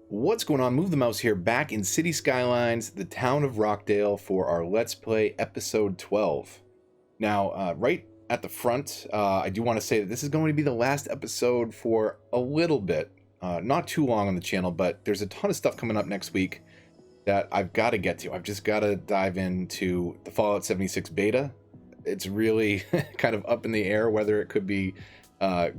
What's going on? Move the Mouse here, back in City Skylines, the town of Rockdale, for our Let's Play episode 12. Now, right at the front, I do want to say that this is going to be the last episode for a little bit. Not too long on the channel, but there's a ton of stuff coming up next week that I've got to get to. I've just got to dive into the Fallout 76 beta. It's really kind of up in the air whether it could be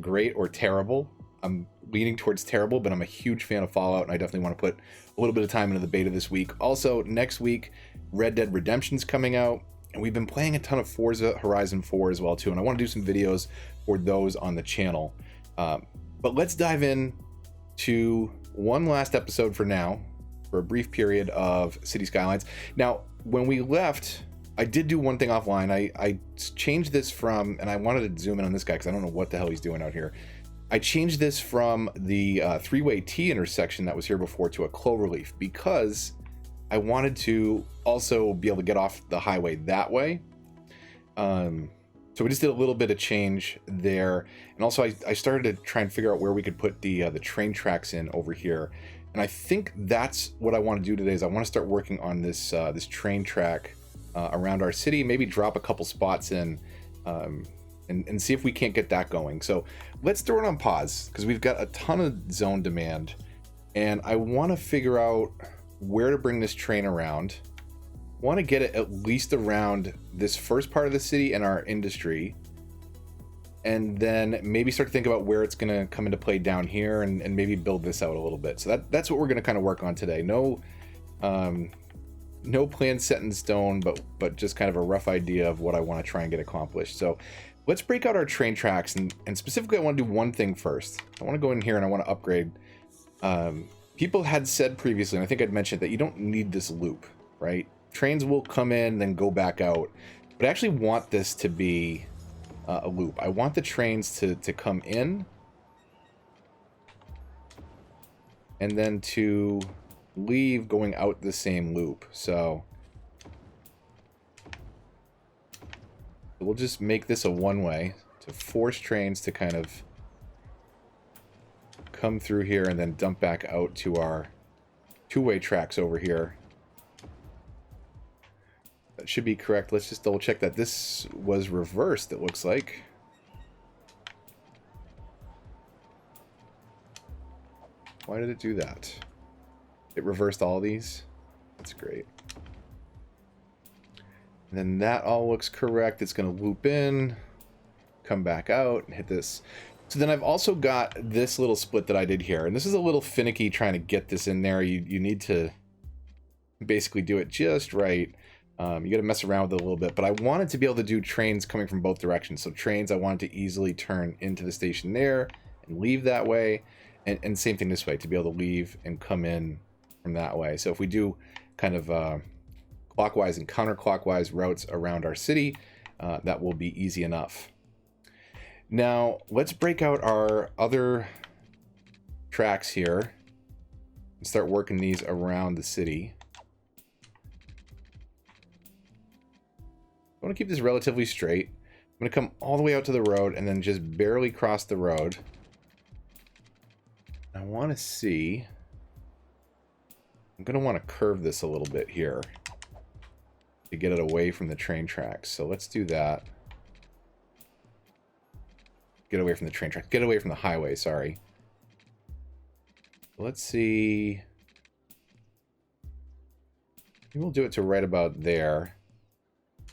great or terrible. I'm leaning towards terrible, but I'm a huge fan of Fallout, and I definitely want to put a little bit of time into the beta this week. Also, next week, Red Dead Redemption's coming out, and we've been playing a ton of Forza Horizon 4 as well, too, and I want to do some videos for those on the channel. But let's dive in to one last episode for now, for a brief period of City Skylines. Now, when we left, I did do one thing offline. I changed this from, and I wanted to zoom in on this guy because I don't know what the hell he's doing out here. I changed this from the three-way T intersection that was here before to a cloverleaf because I wanted to also be able to get off the highway that way. So we just did a little bit of change there. And also I started to try and figure out where we could put the train tracks in over here. And I think that's what I want to do today is I want to start working on this train track around our city, maybe drop a couple spots in and see if we can't get that going. So let's throw it on pause because we've got a ton of zone demand and I want to figure out where to bring this train around. I want to get it at least around this first part of the city and our industry, and then maybe start to think about where it's going to come into play down here and maybe build this out a little bit. So that's what we're going to kind of work on today. No plan set in stone, but just kind of a rough idea of what I want to try and get accomplished. So let's break out our train tracks, and specifically I want to do one thing first. I want to go in here and I want to upgrade. People had said previously, and I think I'd mentioned that you don't need this loop, right? Trains will come in, then go back out. But I actually want this to be a loop. I want the trains to come in, and then to leave going out the same loop. So we'll just make this a one-way to force trains to kind of come through here and then dump back out to our two-way tracks over here. That should be correct. Let's just double check that this was reversed, it looks like. Why did it do that? It reversed all these? That's great. And then that all looks correct. It's going to loop in, come back out, and hit this. So then I've also got this little split that I did here. And this is a little finicky trying to get this in there. You need to basically do it just right. You got to mess around with it a little bit. But I wanted to be able to do trains coming from both directions. So trains I wanted to easily turn into the station there and leave that way. And same thing this way, to be able to leave and come in from that way. So if we do kind of clockwise and counterclockwise routes around our city, that will be easy enough. Now let's break out our other tracks here and start working these around the city. I want to keep this relatively straight. I'm going to come all the way out to the road and then just barely cross the road. I want to see, I'm going to want to curve this a little bit here to get it away from the train tracks. So let's do that. Get away from the train tracks. Get away from the highway, sorry. Let's see. Maybe we'll do it to right about there.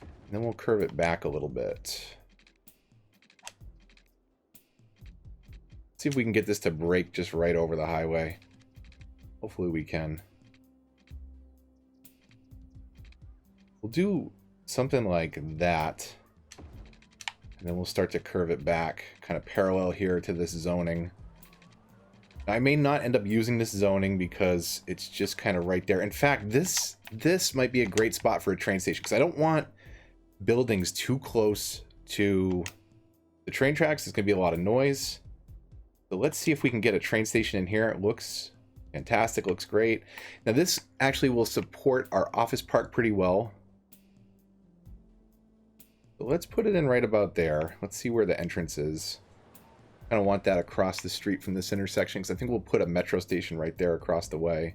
And then we'll curve it back a little bit. See if we can get this to break just right over the highway. Hopefully we can. We'll do something like that. And then we'll start to curve it back, kind of parallel here to this zoning. I may not end up using this zoning because it's just kind of right there. In fact, this might be a great spot for a train station because I don't want buildings too close to the train tracks. There's going to be a lot of noise. So let's see if we can get a train station in here. It looks fantastic, looks great. Now this actually will support our office park pretty well. So let's put it in right about there. Let's see where the entrance is. I don't want that across the street from this intersection, because I think we'll put a metro station right there across the way.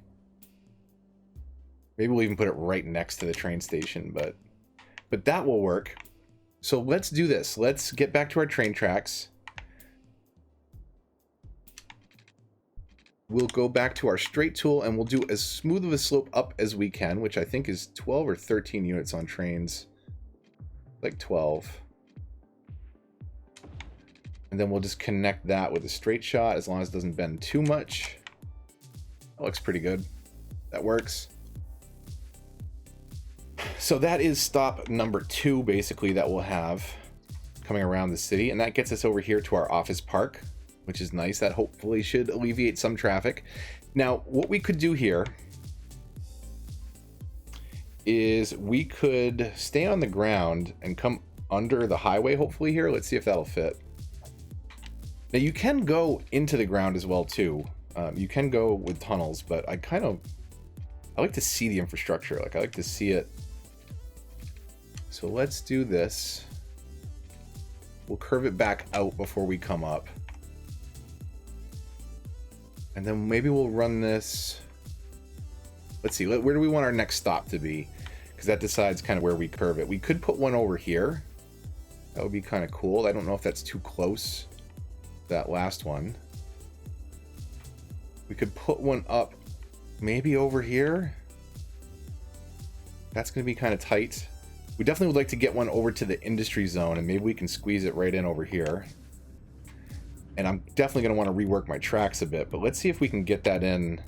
Maybe we'll even put it right next to the train station, but that will work. So let's do this. Let's get back to our train tracks. We'll go back to our straight tool, and we'll do as smooth of a slope up as we can, which I think is 12 or 13 units on trains. Like 12. And then we'll just connect that with a straight shot, as long as it doesn't bend too much. That looks pretty good. That works. So that is stop number 2, basically, that we'll have coming around the city. And that gets us over here to our office park, which is nice. That hopefully should alleviate some traffic. Now, what we could do here is we could stay on the ground and come under the highway, hopefully here. Let's see if that'll fit. Now, you can go into the ground as well, too. You can go with tunnels, but I like to see the infrastructure. Like, I like to see it. So let's do this. We'll curve it back out before we come up. And then maybe we'll run this. Let's see, where do we want our next stop to be? Because that decides kind of where we curve it. We could put one over here. That would be kind of cool. I don't know if that's too close. That last one. We could put one up maybe over here. That's going to be kind of tight. We definitely would like to get one over to the industry zone, and maybe we can squeeze it right in over here. And I'm definitely going to want to rework my tracks a bit, but let's see if we can get that in.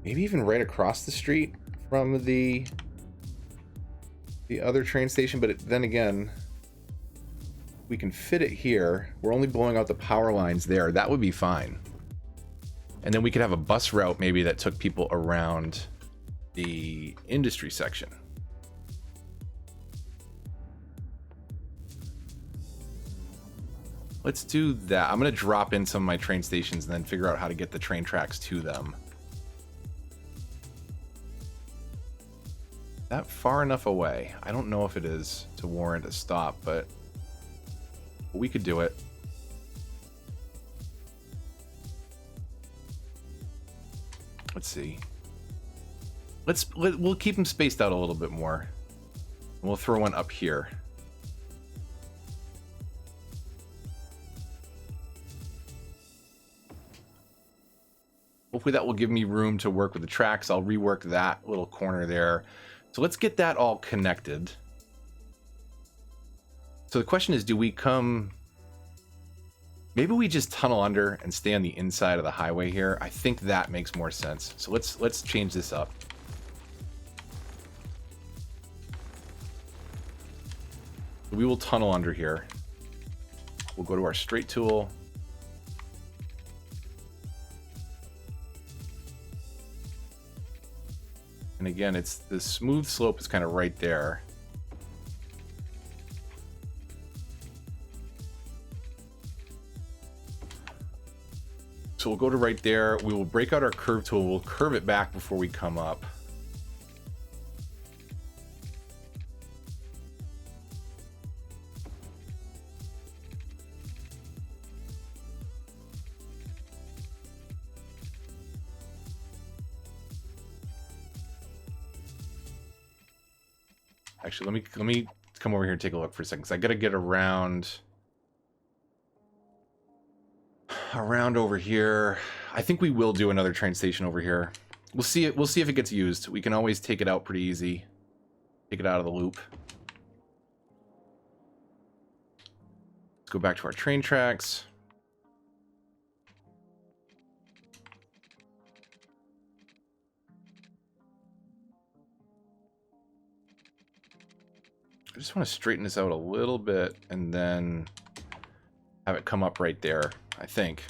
Maybe even right across the street from the other train station, but then again, we can fit it here. We're only blowing out the power lines there. That would be fine. And then we could have a bus route maybe that took people around the industry section. Let's do that. I'm going to drop in some of my train stations and then figure out how to get the train tracks to them. That far enough away? I don't know if it is to warrant a stop, but we could do it. Let's see. We'll keep them spaced out a little bit more. We'll throw one up here. Hopefully that will give me room to work with the tracks. I'll rework that little corner there. So let's get that all connected. So the question is, do we come... Maybe we just tunnel under and stay on the inside of the highway here. I think that makes more sense. So let's change this up. We will tunnel under here. We'll go to our straight tool. And again, it's the smooth slope is kind of right there. So we'll go to right there. We will break out our curve tool. We'll curve it back before we come up. Actually, let me come over here and take a look for a second, because I gotta get around over here. I think we will do another train station over here. We'll see it. We'll see if it gets used. We can always take it out pretty easy. Take it out of the loop. Let's go back to our train tracks. I just want to straighten this out a little bit and then have it come up right there, I think.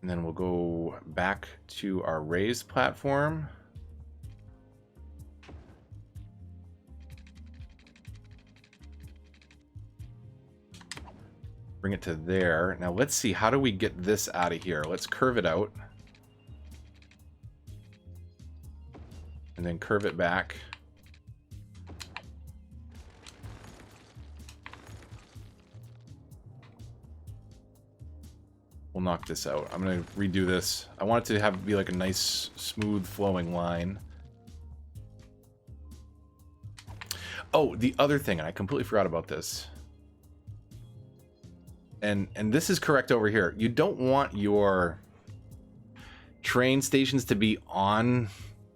And then we'll go back to our raised platform. Bring it to there. Now let's see, how do we get this out of here? Let's curve it out. And then curve it back. We'll knock this out. I'm going to redo this. I want it to be like a nice, smooth, flowing line. Oh, the other thing, and I completely forgot about this. And this is correct over here. You don't want your train stations to be on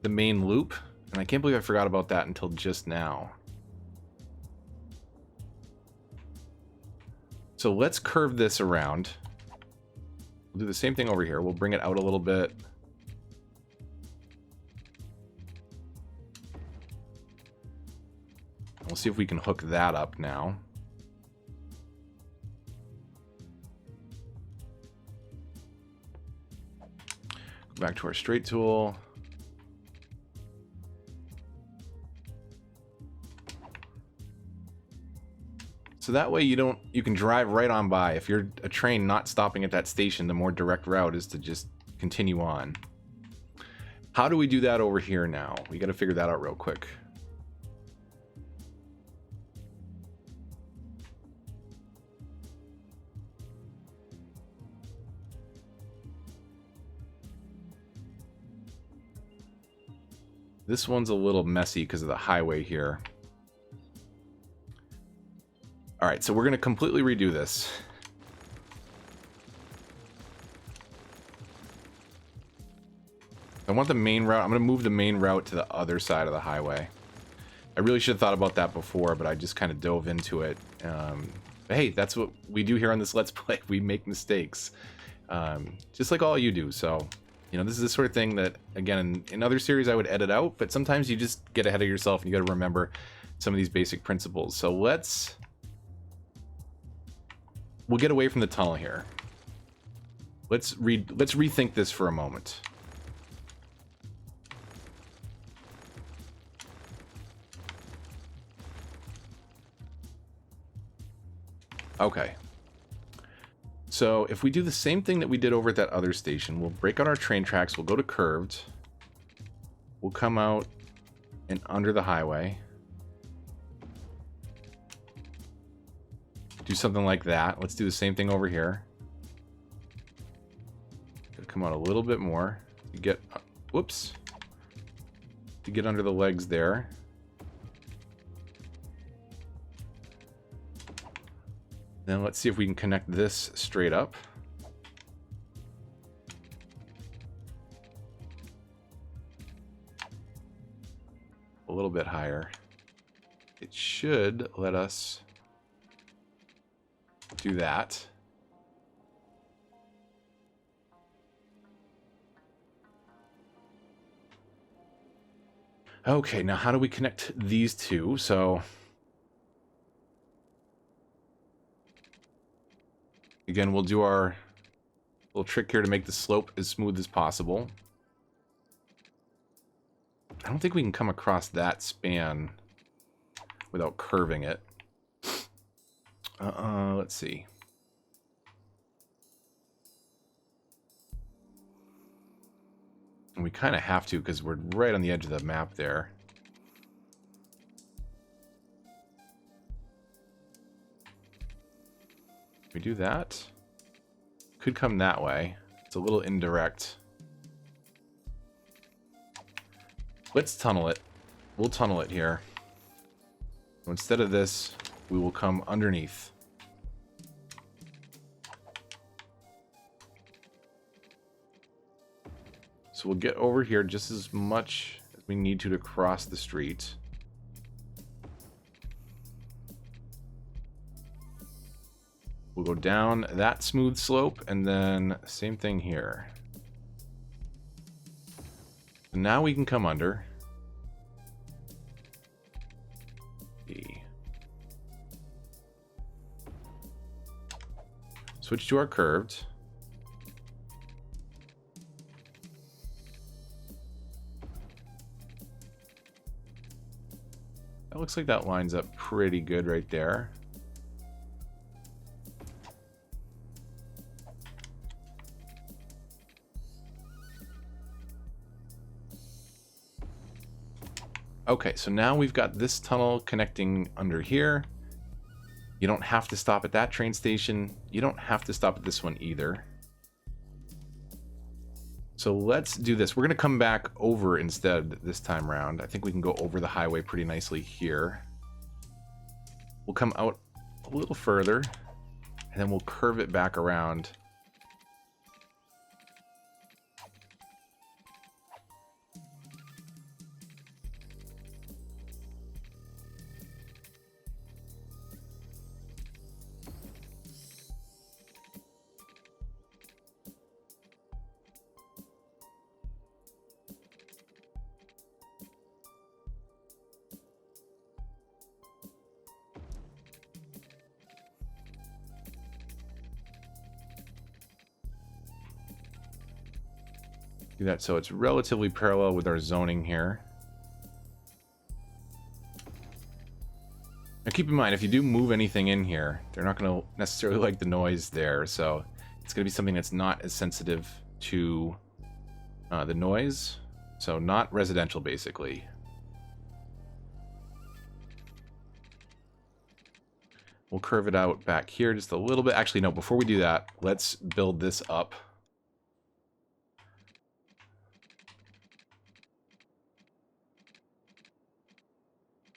the main loop. And I can't believe I forgot about that until just now. So let's curve this around. We'll do the same thing over here. We'll bring it out a little bit. We'll see if we can hook that up now. Go back to our straight tool. So that way you can drive right on by. If you're a train not stopping at that station, the more direct route is to just continue on. How do we do that over here now? We got to figure that out real quick. This one's a little messy because of the highway here. All right, so we're going to completely redo this. I want the main route. I'm going to move the main route to the other side of the highway. I really should have thought about that before, but I just kind of dove into it. But hey, that's what we do here on this Let's Play. We make mistakes, just like all you do. So, you know, this is the sort of thing that, again, in other series I would edit out, but sometimes you just get ahead of yourself and you got to remember some of these basic principles. So we'll get away from the tunnel here. Let's rethink this for a moment. Okay. So if we do the same thing that we did over at that other station, we'll break out our train tracks, we'll go to curved, we'll come out and under the highway. Do something like that. Let's do the same thing over here. Gotta come out a little bit more to get, whoops, to get under the legs there. Then let's see if we can connect this straight up. A little bit higher. It should let us do that. Okay, now how do we connect these two? So again, we'll do our little trick here to make the slope as smooth as possible. I don't think we can come across that span without curving it. Let's see. And we kind of have to because we're right on the edge of the map there. We do that. Could come that way. It's a little indirect. Let's tunnel it. We'll tunnel it here. So instead of this, we will come underneath. So we'll get over here just as much as we need to cross the street. We'll go down that smooth slope and then same thing here. And now we can come under. Switch to our curved. That looks like that lines up pretty good right there. Okay, so now we've got this tunnel connecting under here. You don't have to stop at that train station. You don't have to stop at this one either. So let's do this. We're going to come back over instead this time around. I think we can go over the highway pretty nicely here. We'll come out a little further, and then we'll curve it back around. Do that so it's relatively parallel with our zoning here. Now keep in mind, if you do move anything in here, they're not going to necessarily like the noise there, so it's going to be something that's not as sensitive to the noise. So not residential, basically. We'll curve it out back here just a little bit. Actually, no, before we do that, let's build this up.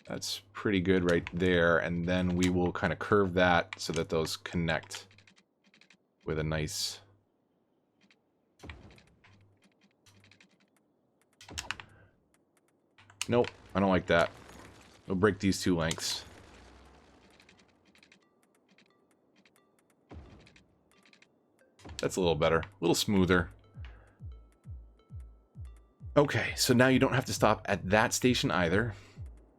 That's pretty good right there, and then we will kind of curve that so that those connect with a nice... Nope, I don't like that. We'll break these two lengths. That's a little better, a little smoother. Okay, so now you don't have to stop at that station either.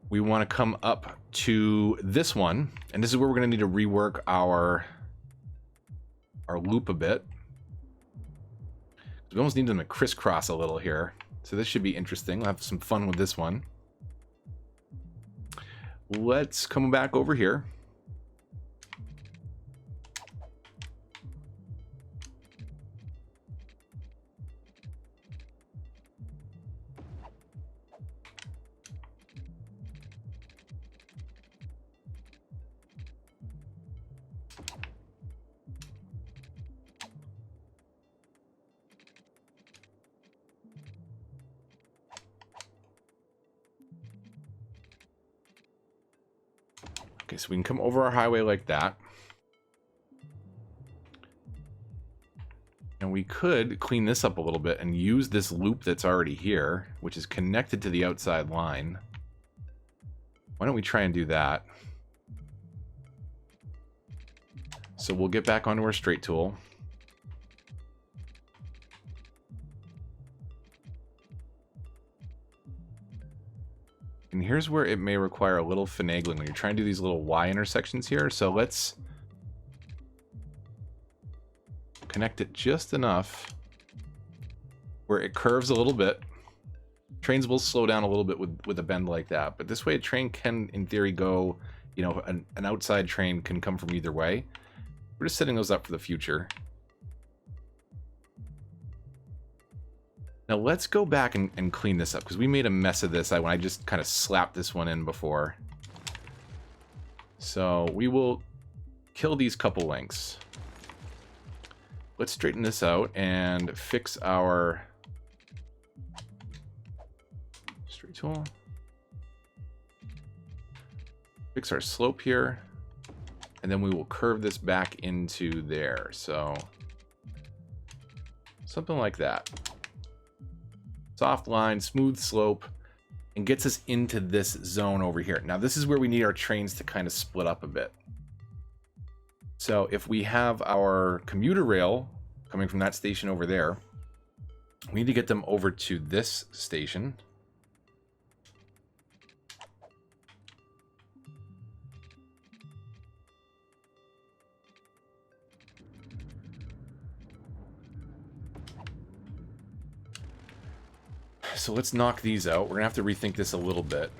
We want to come up to this one, and this is where we're going to need to rework our loop a bit. We almost need them to crisscross a little here. So this should be interesting. We'll have some fun with this one. Let's come back over here. Okay, so we can come over our highway like that. And we could clean this up a little bit and use this loop that's already here, which is connected to the outside line. Why don't we try and do that? So we'll get back onto our straight tool. And here's where it may require a little finagling when you're trying to do these little Y intersections here. So let's connect it just enough where it curves a little bit. Trains will slow down a little bit with a bend like that, but this way a train can, in theory, go, you know, an outside train can come from either way. We're just setting those up for the future. Now let's go back and clean this up, because we made a mess of this when I just kind of slapped this one in before. So we will kill these couple lengths. Let's straighten this out and fix our straight tool. Fix our slope here. And then we will curve this back into there. So something like that. Soft line, smooth slope, and gets us into this zone over here. Now this is where we need our trains to kind of split up a bit. So if we have our commuter rail coming from that station over there, we need to get them over to this station. So let's knock these out. We're gonna have to rethink this a little bit.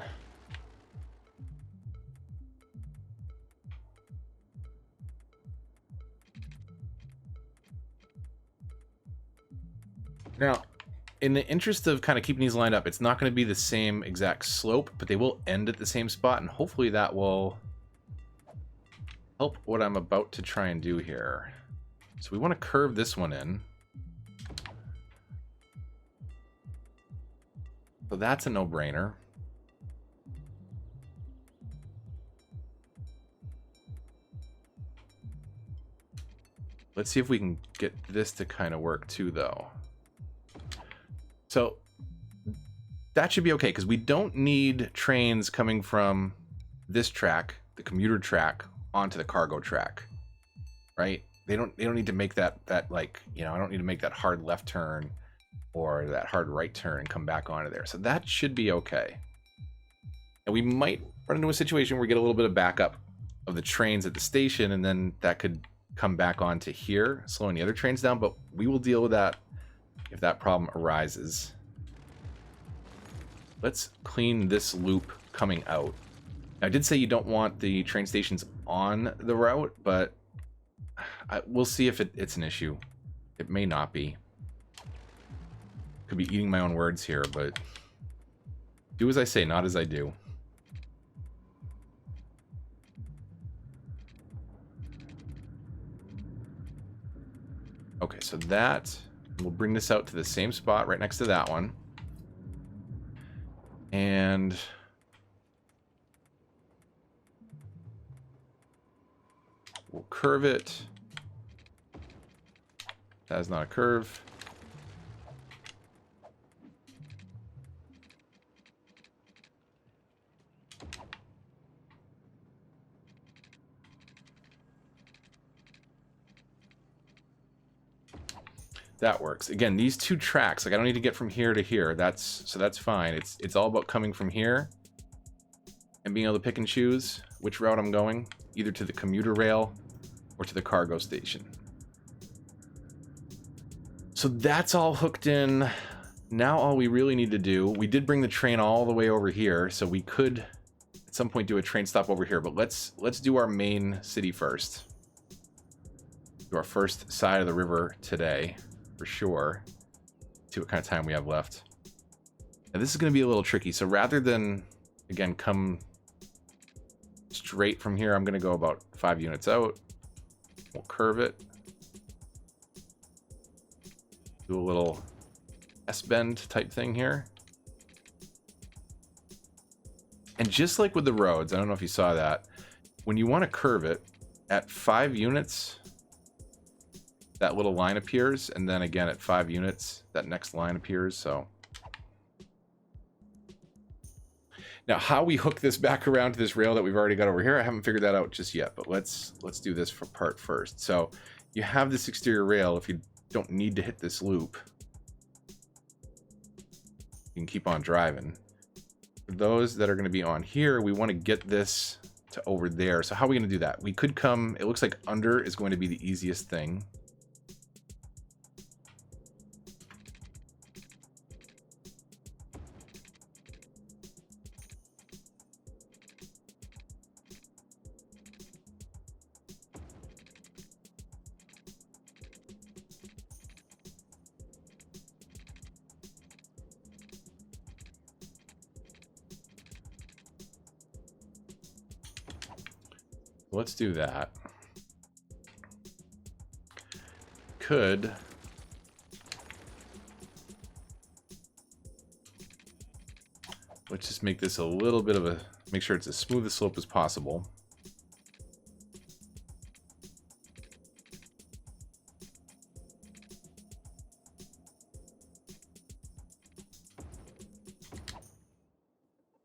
Now, in the interest of kind of keeping these lined up, it's not going to be the same exact slope, but they will end at the same spot, and hopefully that will help what I'm about to try and do here. So we want to curve this one in. So that's a no-brainer. Let's see if we can get this to kind of work too, though. So that should be okay, because we don't need trains coming from this track, the commuter track, onto the cargo track, right? They don't need to make that like, you know, I don't need to make that hard left turn or that hard right turn and come back onto there. So that should be okay. And we might run into a situation where we get a little bit of backup of the trains at the station, and then that could come back onto here, slowing the other trains down, but we will deal with that if that problem arises. Let's clean this loop coming out. Now, I did say you don't want the train stations on the route, but we'll see if it's an issue. It may not be. Could be eating my own words here, but do as I say, not as I do. Okay, so that, we'll bring this out to the same spot right next to that one. And we'll curve it. That is not a curve. That works. Again, these two tracks, like I don't need to get from here to here. That's fine. It's all about coming from here and being able to pick and choose which route I'm going, either to the commuter rail or to the cargo station. So that's all hooked in. Now all we really need to do, we did bring the train all the way over here, so we could at some point do a train stop over here, but let's do our main city first. Do our first side of the river today. For sure. See what kind of time we have left. Now this is going to be a little tricky, so rather than, again, come straight from here, I'm going to go about 5 units out. We'll curve it. Do a little S-bend type thing here. And just like with the roads, I don't know if you saw that, when you want to curve it, at 5 units... that little line appears, and then again at 5 units, that next line appears. So now how we hook this back around to this rail that we've already got over here, I haven't figured that out just yet, but let's do this for part first. So you have this exterior rail. If you don't need to hit this loop, you can keep on driving. For those that are going to be on here, we want to get this to over there. So how are we going to do that? We could come, it looks like under is going to be the easiest thing. Let's do that. Could let's just make this a little bit of a, make sure it's as smooth a slope as possible.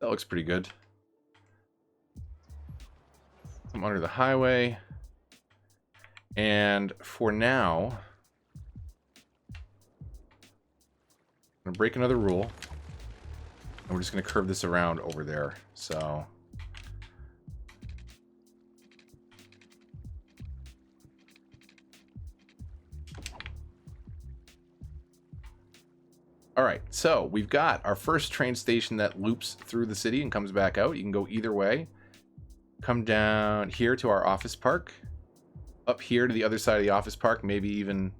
That looks pretty good. I'm under the highway, and for now I'm gonna break another rule, and we're just gonna curve this around over there. So all right, so we've got our first train station that loops through the city and comes back out. You can go either way. Come down here to our office park, up here to the other side of the office park, maybe even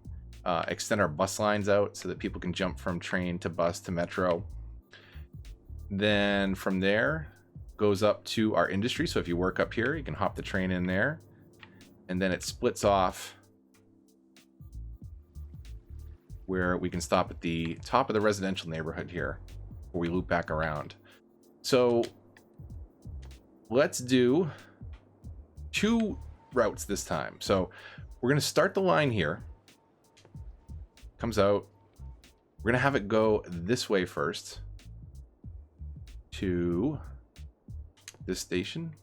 extend our bus lines out so that people can jump from train to bus to metro. Then from there goes up to our industry. So if you work up here, you can hop the train in there, and then it splits off where we can stop at the top of the residential neighborhood here before we loop back around. So let's do 2 routes this time. So we're going to start the line here. Comes out. We're going to have it go this way first to this station.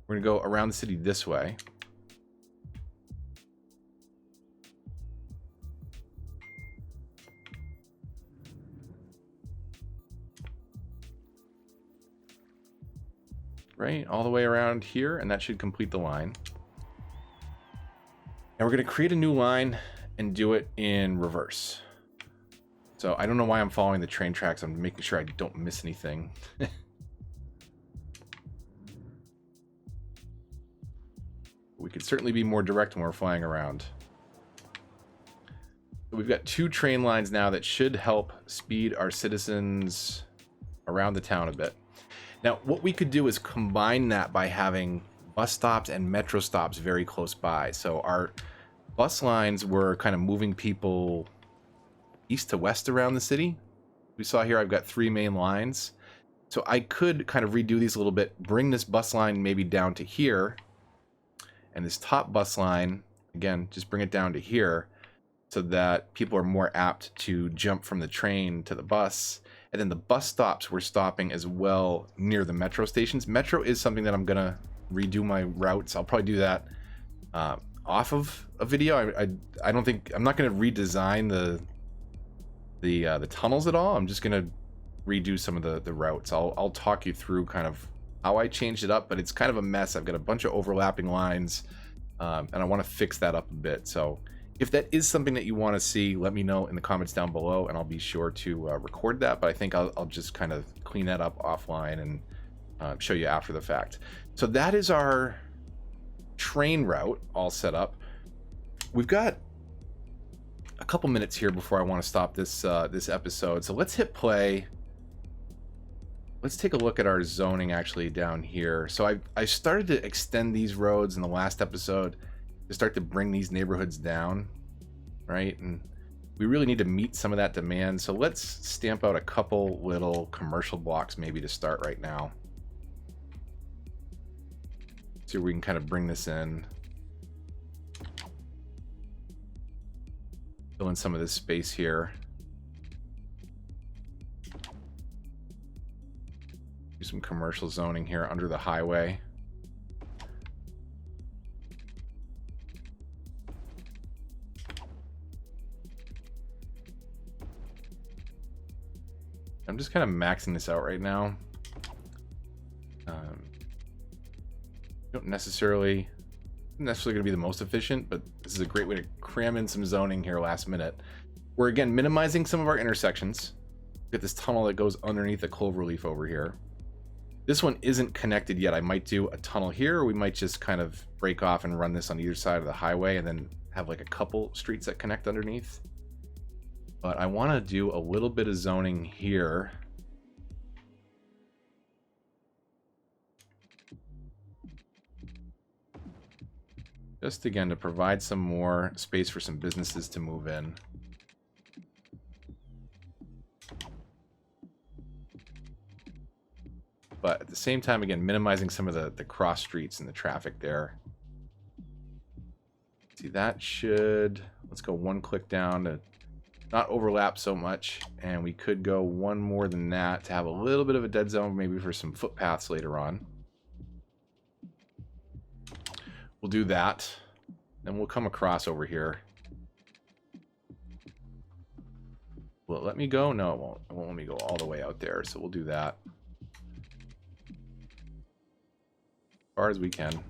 We're going to go around the city this way. Right, all the way around here, and that should complete the line. And we're going to create a new line and do it in reverse. So I don't know why I'm following the train tracks. I'm making sure I don't miss anything. We could certainly be more direct when we're flying around. So we've got 2 train lines now that should help speed our citizens around the town a bit. Now, what we could do is combine that by having bus stops and metro stops very close by. So our bus lines were kind of moving people east to west around the city. We saw here I've got 3 main lines. So I could kind of redo these a little bit, bring this bus line maybe down to here, and this top bus line, again, just bring it down to here so that people are more apt to jump from the train to the bus. And then the bus stops we're stopping as well near the metro stations. Metro is something that I'm going to redo my routes. I'll probably do that off of a video. I don't think, I'm not going to redesign the tunnels at all. I'm just going to redo some of the routes. I'll talk you through kind of how I changed it up, but it's kind of a mess. I've got a bunch of overlapping lines, and I want to fix that up a bit. So if that is something that you want to see, let me know in the comments down below, and I'll be sure to record that. But I think I'll just kind of clean that up offline and show you after the fact. So that is our train route all set up. We've got a couple minutes here before I want to stop this this episode. So let's hit play. Let's take a look at our zoning actually down here. So I started to extend these roads in the last episode to start to bring these neighborhoods down, right? And we really need to meet some of that demand. So let's stamp out a couple little commercial blocks maybe to start right now. See if we can kind of bring this in. Fill in some of this space here. Do some commercial zoning here under the highway. I'm just kind of maxing this out right now. Don't necessarily going to be the most efficient, but this is a great way to cram in some zoning here last minute. We're again minimizing some of our intersections. Get this tunnel that goes underneath the cloverleaf over here. This one isn't connected yet. I might do a tunnel here, or we might just kind of break off and run this on either side of the highway and then have like a couple streets that connect underneath. But I want to do a little bit of zoning here. Just again to provide some more space for some businesses to move in. But at the same time, again, minimizing some of the cross streets and the traffic there. See, that should, let's go one click down to not overlap so much. And we could go one more than that to have a little bit of a dead zone, maybe for some footpaths later on. We'll do that. Then we'll come across over here. Will it let me go? No, it won't. It won't let me go all the way out there. So we'll do that. As far as we can.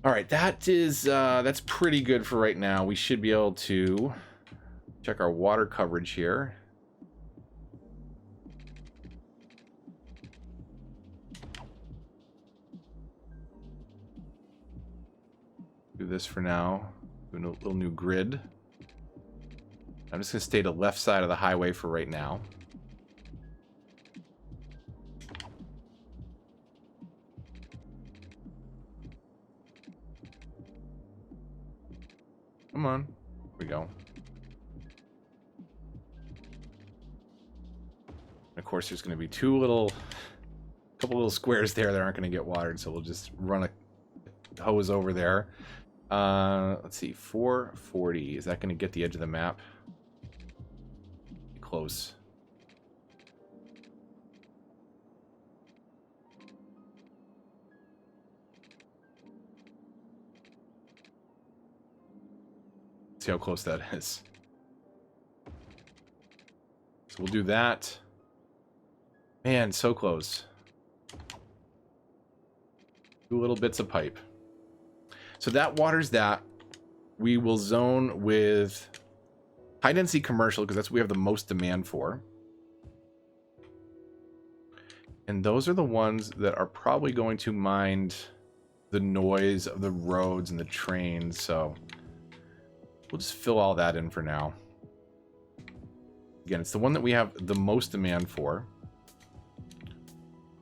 All right, that is that's pretty good for right now. We should be able to check our water coverage here. do this for now. Do a little new grid. I'm just going to stay to the left side of the highway for right now. Come on. Here we go. And of course, there's going to be couple little squares there that aren't going to get watered, so we'll just run a hose over there. Let's see, 440. Is that going to get the edge of the map? Close. See how close that is. So we'll do that. Man, so close. 2 little bits of pipe. So that waters that. We will zone with high density commercial because that's what we have the most demand for. And those are the ones that are probably going to mind the noise of the roads and the trains. So we'll just fill all that in for now. Again, it's the one that we have the most demand for.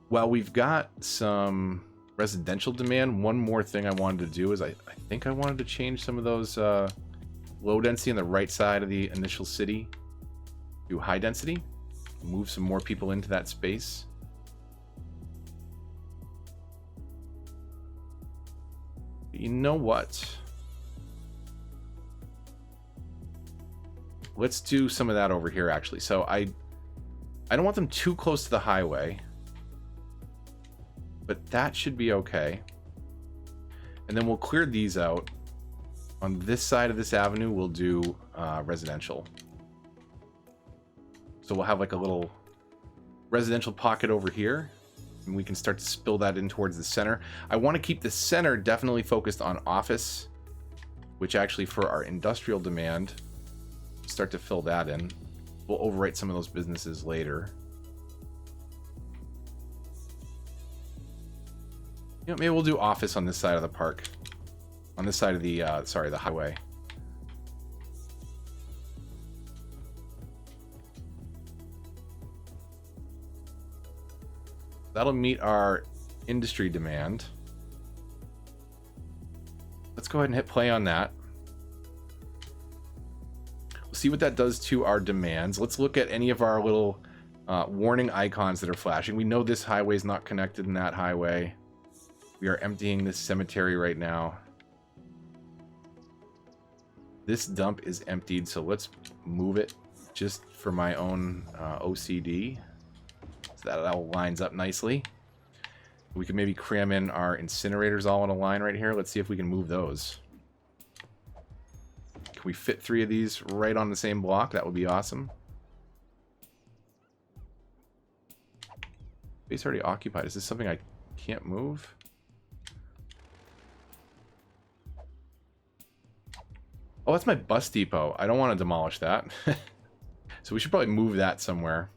While we've got some residential demand, one more thing I wanted to do is I think I wanted to change some of those low density on the right side of the initial city to high density. Move some more people into that space. But you know what? Let's do some of that over here actually. So I don't want them too close to the highway, but that should be okay. And then we'll clear these out. On this side of this avenue, we'll do residential. So we'll have like a little residential pocket over here, and we can start to spill that in towards the center. I want to keep the center definitely focused on office, which actually for our industrial demand, start to fill that in. We'll overwrite some of those businesses later. You know, maybe we'll do office on this side of the park. On this side of the, the highway. That'll meet our industry demand. Let's go ahead and hit play on that. We'll see what that does to our demands. Let's look at any of our little warning icons that are flashing. We know this highway is not connected in that highway. We are emptying this cemetery right now. This dump is emptied, so let's move it just for my own OCD. So that all lines up nicely. We can maybe cram in our incinerators all in a line right here. Let's see if we can move those. Can we fit 3 of these right on the same block? That would be awesome. Base already occupied. Is this something I can't move? Oh, that's my bus depot. I don't want to demolish that. So we should probably move that somewhere.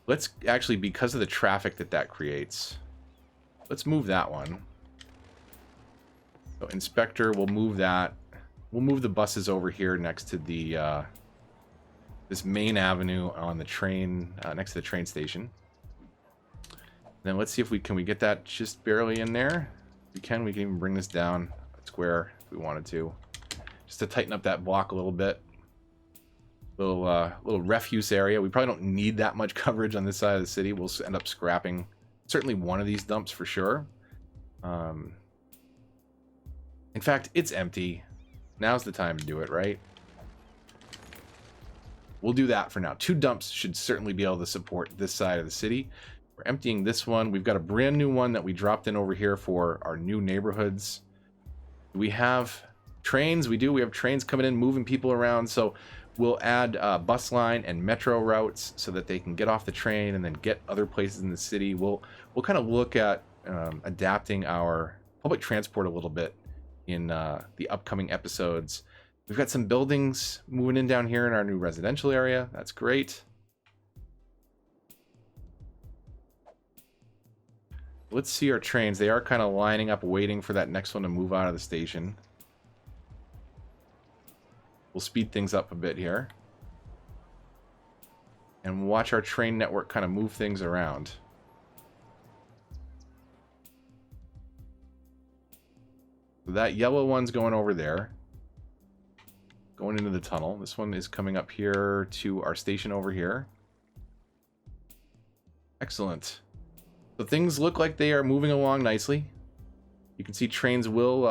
Let's actually, because of the traffic that creates, let's move that one. So inspector, we'll move that. We'll move the buses over here next to the this main avenue on the train, next to the train station. Then let's see if we can get that just barely in there. If we can even bring this down a square if we wanted to. Just to tighten up that block a little bit. Little refuse area. We probably don't need that much coverage on this side of the city. We'll end up scrapping certainly one of these dumps for sure. In fact, it's empty. Now's the time to do it, right? We'll do that for now. 2 dumps should certainly be able to support this side of the city. We're emptying this one. We've got a brand new one that we dropped in over here for our new neighborhoods. We have trains. We have trains coming in, moving people around. So we'll add bus line and metro routes so that they can get off the train and then get other places in the city. We'll kind of look at adapting our public transport a little bit in the upcoming episodes. We've got some buildings moving in down here in our new residential area. That's great. Let's see our trains. They are kind of lining up, waiting for that next one to move out of the station. We'll speed things up a bit here. And watch our train network kind of move things around. That yellow one's going over there. Going into the tunnel. This one is coming up here to our station over here. Excellent. So things look like they are moving along nicely. You can see trains will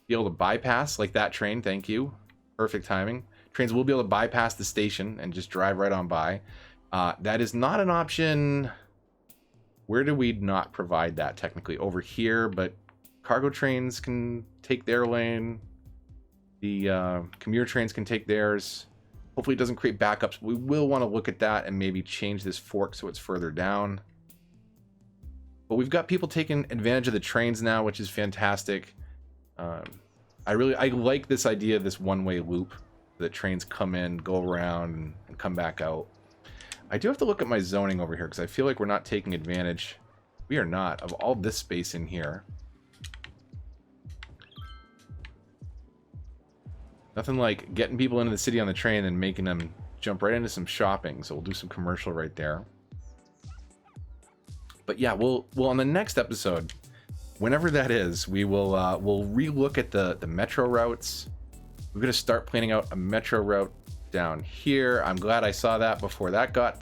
be able to bypass, like that train, thank you. Perfect timing. Trains will be able to bypass the station and just drive right on by. That is not an option. Where do we not provide that technically? Over here, but cargo trains can take their lane. The commuter trains can take theirs. Hopefully it doesn't create backups. We will want to look at that and maybe change this fork so it's further down. But we've got people taking advantage of the trains now, which is fantastic. I like this idea of this one-way loop. That trains come in, go around, and come back out. I do have to look at my zoning over here because I feel like we're not taking advantage. We are not, of all this space in here. Nothing like getting people into the city on the train and making them jump right into some shopping. So we'll do some commercial right there. But yeah, we'll on the next episode, whenever that is, we'll re-look at the metro routes. We're going to start planning out a metro route down here. I'm glad I saw that before that got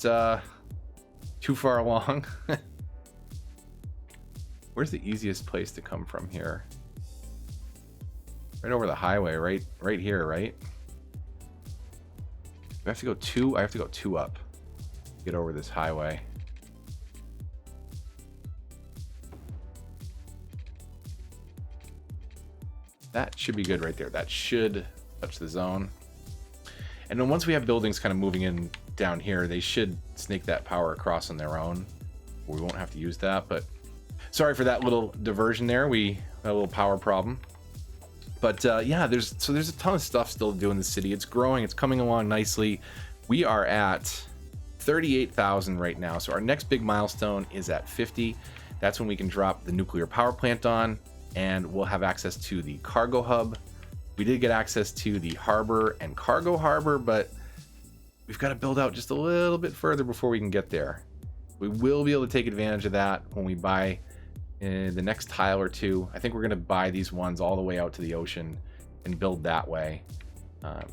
too far along. Where's the easiest place to come from here? Right over the highway, right here, right? I have to go two. I have to go two up. Get over this highway. That should be good right there. That should touch the zone. And then once we have buildings kind of moving in down here, they should snake that power across on their own. We won't have to use that, but sorry for that little diversion there. We had a little power problem. But yeah, there's a ton of stuff still to do in the city. It's growing. It's coming along nicely. We are at 38,000 right now. So our next big milestone is at 50. That's when we can drop the nuclear power plant on, and we'll have access to the cargo hub. We did get access to the harbor and cargo harbor, but we've got to build out just a little bit further before we can get there. We will be able to take advantage of that when we buy the next tile or two. I think we're going to buy these ones all the way out to the ocean and build that way. But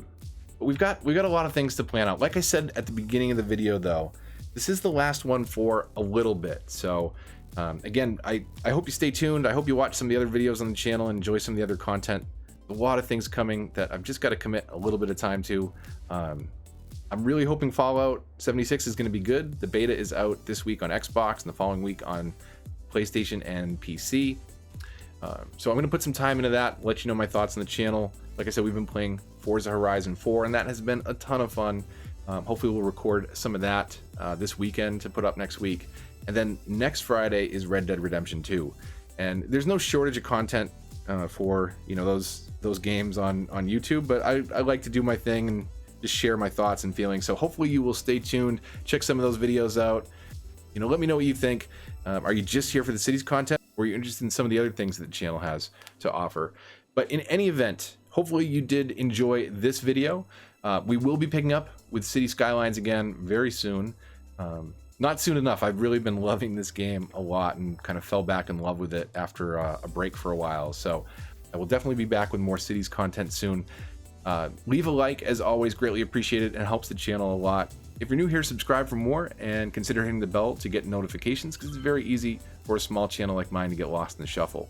we've got a lot of things to plan out. Like I said at the beginning of the video, though, this is the last one for a little bit. So again, I hope you stay tuned. I hope you watch some of the other videos on the channel and enjoy some of the other content. A lot of things coming that I've just got to commit a little bit of time to. I'm really hoping Fallout 76 is going to be good. The beta is out this week on Xbox and the following week on PlayStation and PC. So I'm going to put some time into that, let you know my thoughts on the channel. Like I said, we've been playing Forza Horizon 4, and that has been a ton of fun. Hopefully we'll record some of that this weekend to put up next week. And then next Friday is Red Dead Redemption 2. And there's no shortage of content for those games on YouTube, but I like to do my thing and just share my thoughts and feelings. So hopefully you will stay tuned, check some of those videos out. Let me know what you think. Are you just here for the city's content, or are you interested in some of the other things that the channel has to offer? But in any event, hopefully you did enjoy this video. We will be picking up with City Skylines again very soon. Not soon enough. I've really been loving this game a lot and kind of fell back in love with it after a break for a while. So I will definitely be back with more Cities content soon. Leave a like, as always, greatly appreciated, and helps the channel a lot. If you're new here, subscribe for more and consider hitting the bell to get notifications, because it's very easy for a small channel like mine to get lost in the shuffle.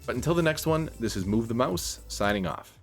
But until the next one, this is Move the Mouse, signing off.